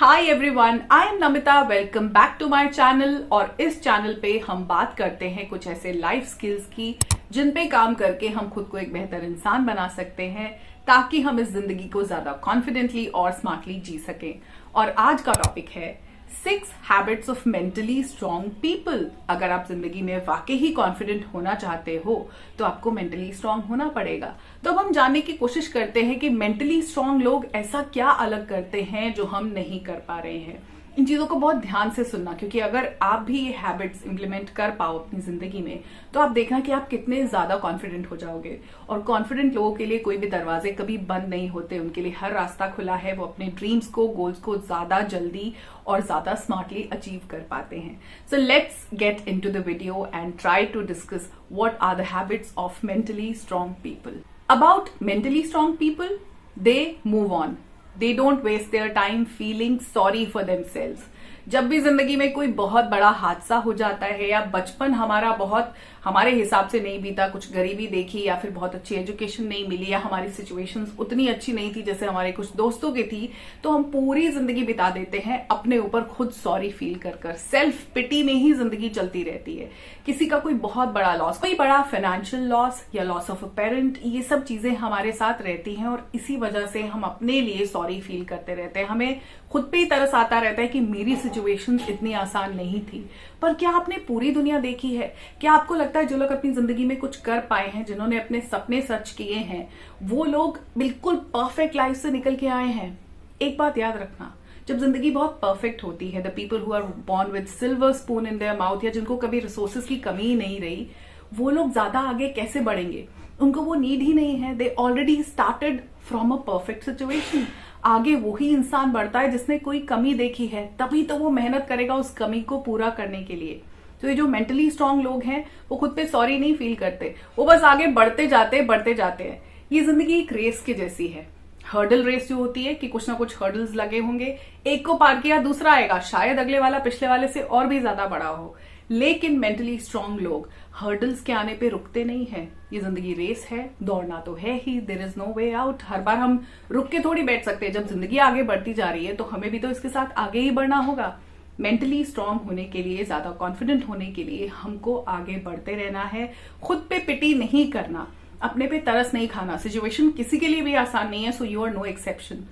Hi everyone, I am Namita. Welcome back to my channel. और इस channel पे हम बात करते हैं कुछ ऐसे लाइफ स्किल्स की जिन पे काम करके हम खुद को एक बेहतर इंसान बना सकते हैं ताकि हम इस जिंदगी को ज्यादा कॉन्फिडेंटली और स्मार्टली जी सकें। और आज का टॉपिक है 6 habits of mentally strong people. अगर आप जिंदगी में वाकई ही कॉन्फिडेंट होना चाहते हो तो आपको मेंटली स्ट्रांग होना पड़ेगा। तो अब हम जानने की कोशिश करते हैं कि मेंटली स्ट्रांग लोग ऐसा क्या अलग करते हैं जो हम नहीं कर पा रहे हैं। इन चीजों को बहुत ध्यान से सुनना, क्योंकि अगर आप भी ये हैबिट्स इंप्लीमेंट कर पाओ अपनी जिंदगी में तो आप देखना कि आप कितने ज्यादा कॉन्फिडेंट हो जाओगे। और कॉन्फिडेंट लोगों के लिए कोई भी दरवाजे कभी बंद नहीं होते, उनके लिए हर रास्ता खुला है। वो अपने ड्रीम्स को, गोल्स को ज्यादा जल्दी और ज्यादा स्मार्टली अचीव कर पाते हैं। So let's get into the video and try to discuss what are the habits of mentally strong people. About mentally strong people, they move on. They don't waste their time feeling sorry for themselves. जब भी जिंदगी में कोई बहुत बड़ा हादसा हो जाता है या बचपन हमारा बहुत हमारे हिसाब से नहीं बीता, कुछ गरीबी देखी या फिर बहुत अच्छी एजुकेशन नहीं मिली या हमारी सिचुएशंस उतनी अच्छी नहीं थी जैसे हमारे कुछ दोस्तों की थी, तो हम पूरी जिंदगी बिता देते हैं अपने ऊपर खुद सॉरी फील कर कर। सेल्फ पिटी में ही जिंदगी चलती रहती है। किसी का कोई बहुत बड़ा लॉस, कोई बड़ा फाइनेंशियल लॉस या लॉस ऑफ अ पेरेंट, ये सब चीजें हमारे साथ रहती हैं और इसी वजह से हम अपने लिए सॉरी फील करते रहते हैं। हमें खुद पे ही तरस आता रहता है कि मेरी सिचुएशन इतनी आसान नहीं थी। पर क्या आपने पूरी दुनिया देखी है? क्या आपको लगता है जो लोग अपनी जिंदगी में कुछ कर पाए हैं, जिन्होंने अपने सपने सच किए हैं, वो लोग बिल्कुल परफेक्ट लाइफ से निकल के आए हैं? एक बात याद रखना, जब जिंदगी बहुत परफेक्ट होती है, the people who are born with silver spoon in their mouth, या जिनको कभी रिसोर्सेज की कमी ही नहीं रही, वो लोग ज्यादा आगे कैसे बढ़ेंगे? उनको वो नीड ही नहीं है। They already started from a perfect situation. आगे वही इंसान बढ़ता है जिसने कोई कमी देखी है, तभी तो वो मेहनत करेगा उस कमी को पूरा करने के लिए। तो ये जो मेंटली स्ट्रांग लोग हैं वो खुद पे सॉरी नहीं फील करते, वो बस आगे बढ़ते जाते हैं। ये जिंदगी एक रेस के जैसी है। हर्डल रेस जो होती है कि कुछ ना कुछ हर्डल्स लगे होंगे, एक को पार किया दूसरा आएगा, शायद अगले वाला पिछले वाले से और भी ज्यादा बड़ा हो। लेकिन मेंटली स्ट्रांग लोग हर्डल्स के आने पे रुकते नहीं है। ये जिंदगी रेस है, दौड़ना तो है ही, there is no way out. हर बार हम रुक के थोड़ी बैठ सकते हैं। जब जिंदगी आगे बढ़ती जा रही है तो हमें भी तो इसके साथ आगे ही बढ़ना होगा। मेंटली स्ट्रांग होने के लिए, ज्यादा कॉन्फिडेंट होने के लिए हमको आगे बढ़ते रहना है। खुद पे पिटी नहीं करना, अपने पे तरस नहीं खाना। सिचुएशन किसी के लिए भी आसान नहीं है, so you are no exception.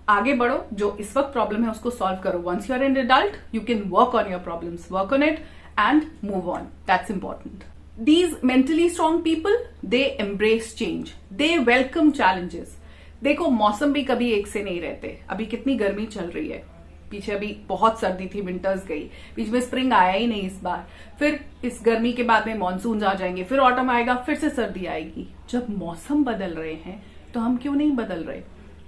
आगे बढ़ो, जो इस वक्त प्रॉब्लम है उसको सॉल्व करो। Once you are an adult you can work on your problems, work on it and move on. That's important. These mentally strong people, they embrace change. They welcome challenges. देखो, मौसम भी कभी एक से नहीं रहते। अभी कितनी गर्मी चल रही है, पीछे अभी बहुत सर्दी थी, विंटर्स गई, बीच में स्प्रिंग आया ही नहीं इस बार। फिर इस गर्मी के बाद में मानसून आ जाएंगे, फिर ऑटम आएगा, फिर से सर्दी आएगी। जब मौसम बदल रहे हैं तो हम क्यों नहीं बदल रहे?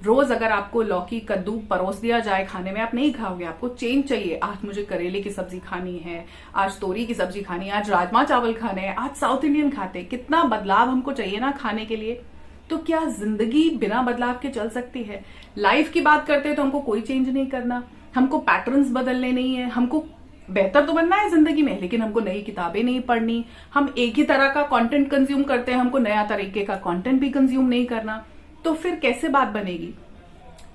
रोज अगर आपको लौकी कद्दू परोस दिया जाए खाने में, आप नहीं खाओगे, आपको चेंज चाहिए। आज मुझे करेले की सब्जी खानी है, आज तोरी की सब्जी खानी है, आज राजमा चावल खाने हैं, आज साउथ इंडियन खाते हैं। कितना बदलाव हमको चाहिए ना खाने के लिए। तो क्या जिंदगी बिना बदलाव के चल सकती है? लाइफ की बात करते हैं तो हमको कोई चेंज नहीं करना, हमको पैटर्न्स बदलने नहीं है। हमको बेहतर तो बनना है जिंदगी में, लेकिन हमको नई किताबें नहीं पढ़नी। हम एक ही तरह का कंटेंट कंज्यूम करते हैं, हमको नया तरीके का कंटेंट भी कंज्यूम नहीं करना। तो फिर कैसे बात बनेगी?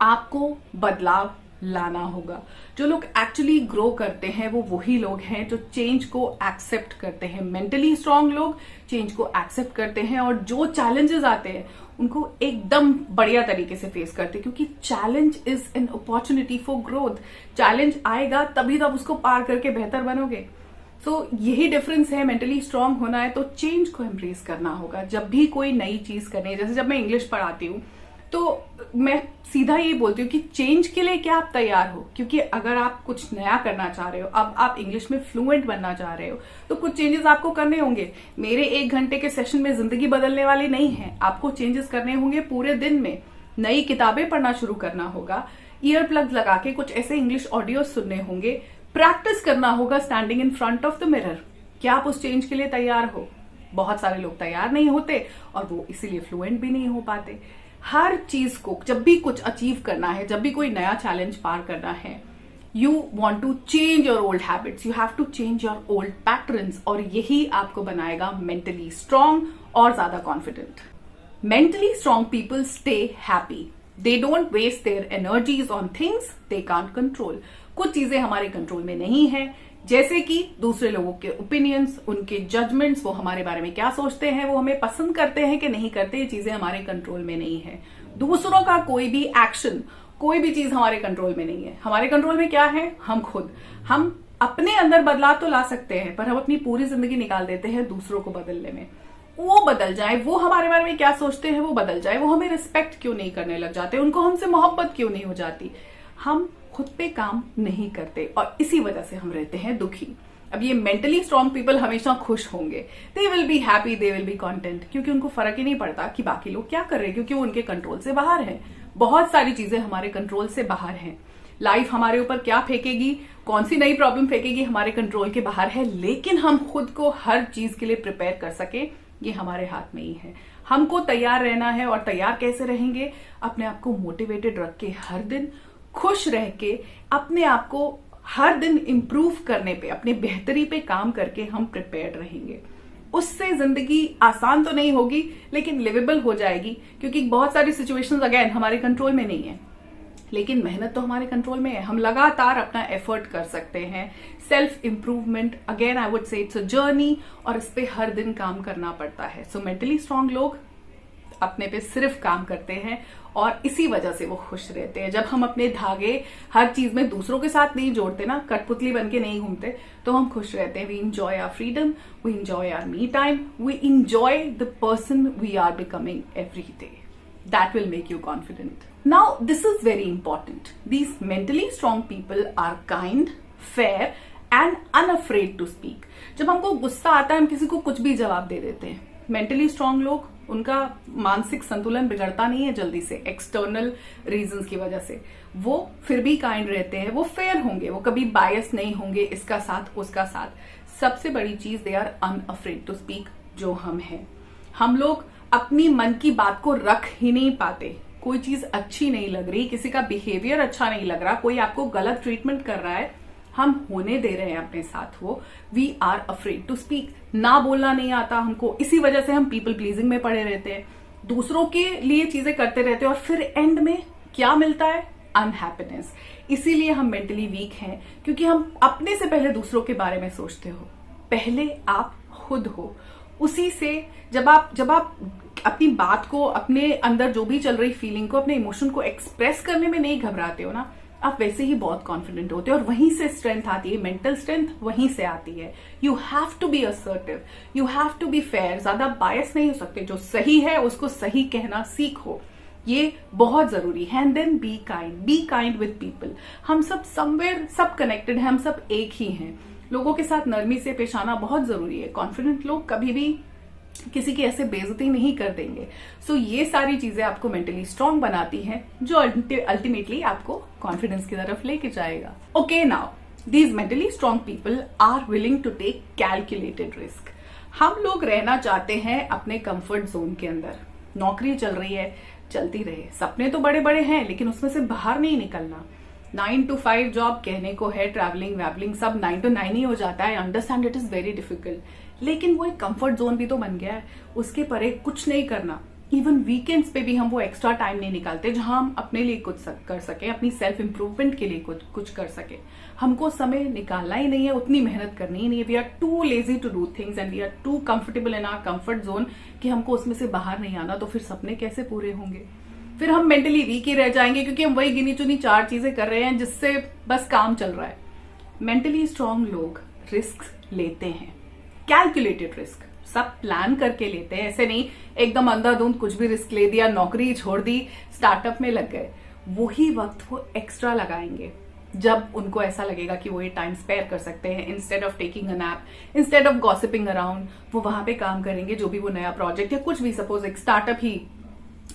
आपको बदलाव लाना होगा। जो लोग एक्चुअली ग्रो करते हैं वो वही लोग हैं जो चेंज को एक्सेप्ट करते हैं। मेंटली स्ट्रांग लोग चेंज को एक्सेप्ट करते हैं और जो चैलेंजेस आते हैं उनको एकदम बढ़िया तरीके से फेस करते हैं, क्योंकि challenge is an opportunity for growth. Challenge आएगा तभी तो आप उसको पार करके बेहतर बनोगे। सो यही डिफरेंस है। मेंटली स्ट्रांग होना है तो चेंज को एम्ब्रेस करना होगा। जब भी कोई नई चीज करनी है, जैसे जब मैं इंग्लिश पढ़ाती हूँ तो मैं सीधा ये बोलती हूँ कि चेंज के लिए क्या आप तैयार हो? क्योंकि अगर आप कुछ नया करना चाह रहे हो, अब आप इंग्लिश में फ्लुएंट बनना चाह रहे हो, तो कुछ चेंजेस आपको करने होंगे। मेरे 1 घंटे के सेशन में जिंदगी बदलने वाली नहीं है। आपको चेंजेस करने होंगे पूरे दिन में। नई किताबें पढ़ना शुरू करना होगा, ईयर प्लग लगा के कुछ ऐसे इंग्लिश ऑडियो सुनने होंगे, प्रैक्टिस करना होगा standing in front of the mirror. क्या आप उस चेंज के लिए तैयार हो? बहुत सारे लोग तैयार नहीं होते और वो इसीलिए फ्लुएंट भी नहीं हो पाते। हर चीज को, जब भी कुछ अचीव करना है, जब भी कोई नया चैलेंज पार करना है, you want to change your old habits, you have to change your old patterns, और यही आपको बनाएगा मेंटली स्ट्रांग और ज्यादा confident. Mentally strong people stay happy. They don't waste their energies on things they can't control. कुछ चीजें हमारे control में नहीं है, जैसे कि दूसरे लोगों के ओपिनियंस, उनके जजमेंट्स, वो हमारे बारे में क्या सोचते हैं, वो हमें पसंद करते हैं कि नहीं करते, ये चीजें हमारे कंट्रोल में नहीं है। दूसरों का कोई भी एक्शन, कोई भी चीज हमारे कंट्रोल में नहीं है। हमारे कंट्रोल में क्या है? हम खुद। हम अपने अंदर बदलाव तो ला सकते हैं, पर हम अपनी पूरी जिंदगी निकाल देते हैं दूसरों को बदलने में। वो बदल जाए, वो हमारे बारे में क्या सोचते हैं वो बदल जाए, वो हमें रिस्पेक्ट क्यों नहीं करने लग जाते, उनको हमसे मोहब्बत क्यों नहीं हो जाती, हम खुद पे काम नहीं करते और इसी वजह से हम रहते हैं दुखी। अब ये मेंटली स्ट्रांग पीपल हमेशा खुश होंगे, they will be happy, they will be content, क्योंकि उनको फर्क ही नहीं पड़ता कि बाकी लोग क्या कर रहे हैं, क्योंकि वो उनके कंट्रोल से बाहर है। बहुत सारी चीजें हमारे कंट्रोल से बाहर हैं। लाइफ हमारे ऊपर क्या फेंकेगी, कौन सी नई प्रॉब्लम फेंकेगी, हमारे कंट्रोल के बाहर है। लेकिन हम खुद को हर चीज के लिए प्रिपेयर कर सके, ये हमारे हाथ में ही है। हमको तैयार रहना है। और तैयार कैसे रहेंगे? अपने आप को मोटिवेटेड रख के, हर दिन खुश रह के, अपने आप को हर दिन इंप्रूव करने पे, अपने बेहतरी पे काम करके हम प्रिपेयर्ड रहेंगे। उससे जिंदगी आसान तो नहीं होगी, लेकिन लिवेबल हो जाएगी, क्योंकि बहुत सारी सिचुएशंस अगेन हमारे कंट्रोल में नहीं है, लेकिन मेहनत तो हमारे कंट्रोल में है। हम लगातार अपना एफर्ट कर सकते हैं। Self improvement, again I would say it's a journey, और इस पे हर दिन काम करना पड़ता है। सो मेंटली स्ट्रांग लोग अपने पे सिर्फ काम करते हैं और इसी वजह से वो खुश रहते हैं। जब हम अपने धागे हर चीज में दूसरों के साथ नहीं जोड़ते ना, कठपुतली बन के नहीं घूमते, तो हम खुश रहते हैं। We enjoy our freedom, we enjoy our me time, we enjoy the person we are becoming every day. That will make you confident. Now, this is very important. These mentally strong people are kind, fair and unafraid to speak. जब हमको गुस्सा आता है, हम किसी को कुछ भी जवाब दे देते हैं। मेंटली स्ट्रांग लोग, उनका मानसिक संतुलन बिगड़ता नहीं है जल्दी से, एक्सटर्नल रीजंस की वजह से। वो फिर भी काइंड रहते हैं, वो फेयर होंगे, वो कभी बायस नहीं होंगे, इसका साथ उसका साथ। सबसे बड़ी चीज, they are unafraid to speak, जो हम हैं। हम लोग अपनी मन की बात को रख ही नहीं पाते। कोई चीज अच्छी नहीं लग रही, किसी का बिहेवियर अच्छा नहीं लग रहा, कोई आपको गलत ट्रीटमेंट कर रहा है, हम होने दे रहे हैं अपने साथ वो। We are afraid to speak. ना बोलना नहीं आता हमको, इसी वजह से हम पीपल प्लीजिंग में पड़े रहते हैं, दूसरों के लिए चीजें करते रहते हैं, और फिर एंड में क्या मिलता है? अनहैप्पीनेस। इसीलिए हम मेंटली वीक हैं, क्योंकि हम अपने से पहले दूसरों के बारे में सोचते हो। पहले आप खुद हो, उसी से जब आप अपनी बात को, अपने अंदर जो भी चल रही फीलिंग को, अपने इमोशन को एक्सप्रेस करने में नहीं घबराते हो ना, आप वैसे ही बहुत कॉन्फिडेंट होते हो, और वहीं से स्ट्रेंथ आती है। मेंटल स्ट्रेंथ वहीं से आती है। You have to be assertive, you have to be fair. ज्यादा बायस नहीं हो सकते, जो सही है उसको सही कहना सीखो, ये बहुत जरूरी है। And then be kind with people. हम सब समवेयर, सब कनेक्टेड है, हम सब एक ही हैं। लोगों के साथ नरमी से पेश आना बहुत जरूरी है। कॉन्फिडेंट लोग कभी भी किसी की ऐसे बेइज्जती नहीं कर देंगे। सो ये सारी चीजें आपको मेंटली स्ट्रांग बनाती हैं, जो अल्टीमेटली आपको कॉन्फिडेंस की तरफ लेके जाएगा। Okay, now these mentally strong people are willing to take calculated risk. हम लोग रहना चाहते हैं अपने कंफर्ट जोन के अंदर। नौकरी चल रही है, चलती रहे, सपने तो बड़े बड़े हैं, लेकिन उसमें से बाहर नहीं निकलना। 9 to 5 जॉब कहने को है, ट्रैवलिंग वैवलिंग सब 9 to 9 ही हो जाता है। Understand it is very difficult, लेकिन वो एक कंफर्ट जोन भी तो बन गया है। उसके परे कुछ नहीं करना। इवन वीकेंड्स पे भी हम वो एक्स्ट्रा टाइम नहीं निकालते जहां हम अपने लिए कुछ कर सके, अपनी सेल्फ इंप्रूवमेंट के लिए कुछ कर सके। हमको समय निकालना ही नहीं है, उतनी मेहनत करनी ही नहीं है। We are too lazy to do things and we are too comfortable in our comfort zone कि हमको उसमें से बाहर नहीं आना। तो फिर सपने कैसे पूरे होंगे? फिर हम मेंटली वीक ही रह जाएंगे, क्योंकि हम वही गिनी चुनी 4 चीजें कर रहे हैं जिससे बस काम चल रहा है। मेंटली स्ट्रांग लोग रिस्क लेते हैं, कैलकुलेटेड रिस्क, सब प्लान करके लेते हैं। ऐसे नहीं एकदम अंधाधुंध कुछ भी रिस्क ले दिया, नौकरी छोड़ दी, स्टार्टअप में लग गए। वही वक्त वो एक्स्ट्रा लगाएंगे जब उनको ऐसा लगेगा कि वो ये टाइम स्पेयर कर सकते हैं। Instead of taking a nap, instead of gossiping around, वो वहां पे काम करेंगे। जो भी वो नया प्रोजेक्ट या कुछ भी, सपोज एक स्टार्टअप ही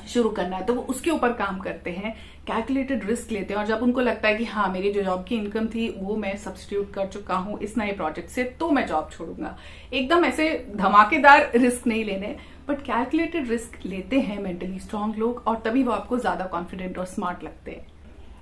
शुरू करना है, तो वो उसके ऊपर काम करते हैं, कैलकुलेटेड रिस्क लेते हैं। और जब उनको लगता है कि हाँ, मेरी जो जॉब की इनकम थी वो मैं सब्स्टिट्यूट कर चुका हूं इस नए प्रोजेक्ट से, तो मैं जॉब छोड़ूंगा। एकदम ऐसे धमाकेदार रिस्क नहीं लेने, बट कैलकुलेटेड रिस्क लेते हैं मेंटली स्ट्रांग लोग, और तभी वो आपको ज्यादा कॉन्फिडेंट और स्मार्ट लगते हैं।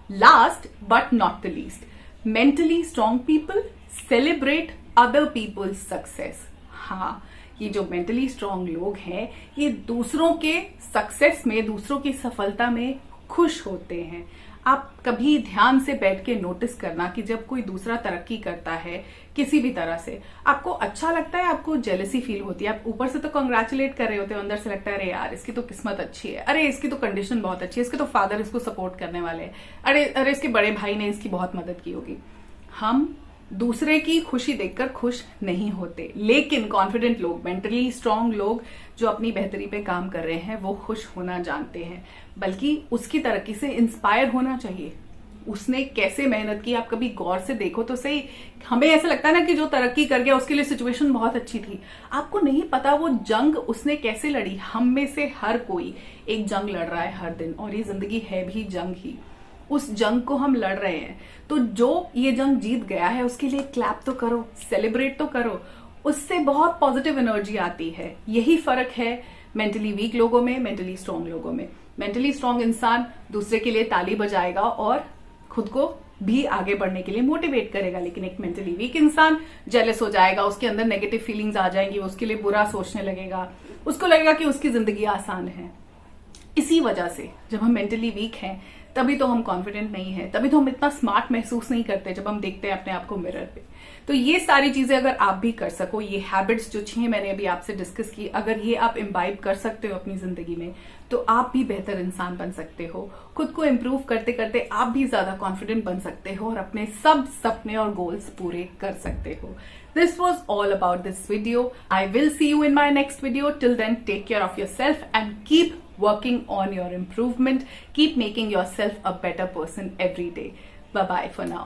Last but not the least, mentally strong people celebrate other people's success. हाँ, ये जो मेंटली स्ट्रांग लोग हैं, ये दूसरों के सक्सेस में, दूसरों की सफलता में खुश होते हैं। आप कभी ध्यान से बैठ के नोटिस करना कि जब कोई दूसरा तरक्की करता है किसी भी तरह से, आपको अच्छा लगता है, आपको जेलसी फील होती है। आप ऊपर से तो कंग्रेचुलेट कर रहे होते हो, अंदर से लगता है अरे यार इसकी तो किस्मत अच्छी है, अरे इसकी तो कंडीशन बहुत अच्छी है, इसके तो फादर इसको सपोर्ट करने वाले हैं, अरे इसके बड़े भाई ने इसकी बहुत मदद की होगी। हम दूसरे की खुशी देखकर खुश नहीं होते, लेकिन कॉन्फिडेंट लोग, मेंटली स्ट्रांग लोग जो अपनी बेहतरी पे काम कर रहे हैं वो खुश होना जानते हैं, बल्कि उसकी तरक्की से इंस्पायर होना चाहिए। उसने कैसे मेहनत की आप कभी गौर से देखो तो सही। हमें ऐसा लगता है ना कि जो तरक्की कर गया उसके लिए सिचुएशन बहुत अच्छी थी, आपको नहीं पता वो जंग उसने कैसे लड़ी। हम में से हर कोई एक जंग लड़ रहा है हर दिन, और ये जिंदगी है भी जंग ही। उस जंग को हम लड़ रहे हैं, तो जो ये जंग जीत गया है उसके लिए क्लैप तो करो, सेलिब्रेट तो करो, उससे बहुत पॉजिटिव एनर्जी आती है। यही फर्क है मेंटली वीक लोगों में, मेंटली स्ट्रांग लोगों में। मेंटली स्ट्रांग इंसान दूसरे के लिए ताली बजाएगा और खुद को भी आगे बढ़ने के लिए मोटिवेट करेगा, लेकिन एक मेंटली वीक इंसान जेलस हो जाएगा, उसके अंदर नेगेटिव फीलिंग्स आ जाएंगी, उसके लिए बुरा सोचने लगेगा, उसको लगेगा कि उसकी जिंदगी आसान है। इसी वजह से जब हम मेंटली वीक हैं तभी तो हम कॉन्फिडेंट नहीं है, तभी तो हम इतना स्मार्ट महसूस नहीं करते जब हम देखते हैं अपने आप को मिरर पे। तो ये सारी चीजें अगर आप भी कर सको, ये हैबिट्स जो 6 मैंने अभी आपसे डिस्कस की, अगर ये आप इम्बाइब कर सकते हो अपनी जिंदगी में, तो आप भी बेहतर इंसान बन सकते हो। खुद को इम्प्रूव करते करते आप भी ज्यादा कॉन्फिडेंट बन सकते हो और अपने सब सपने और गोल्स पूरे कर सकते हो। This was all about this video. I will see you in my next video. Till then, take care of yourself and keep working on your improvement. Keep making yourself a better person every day. Bye bye for now.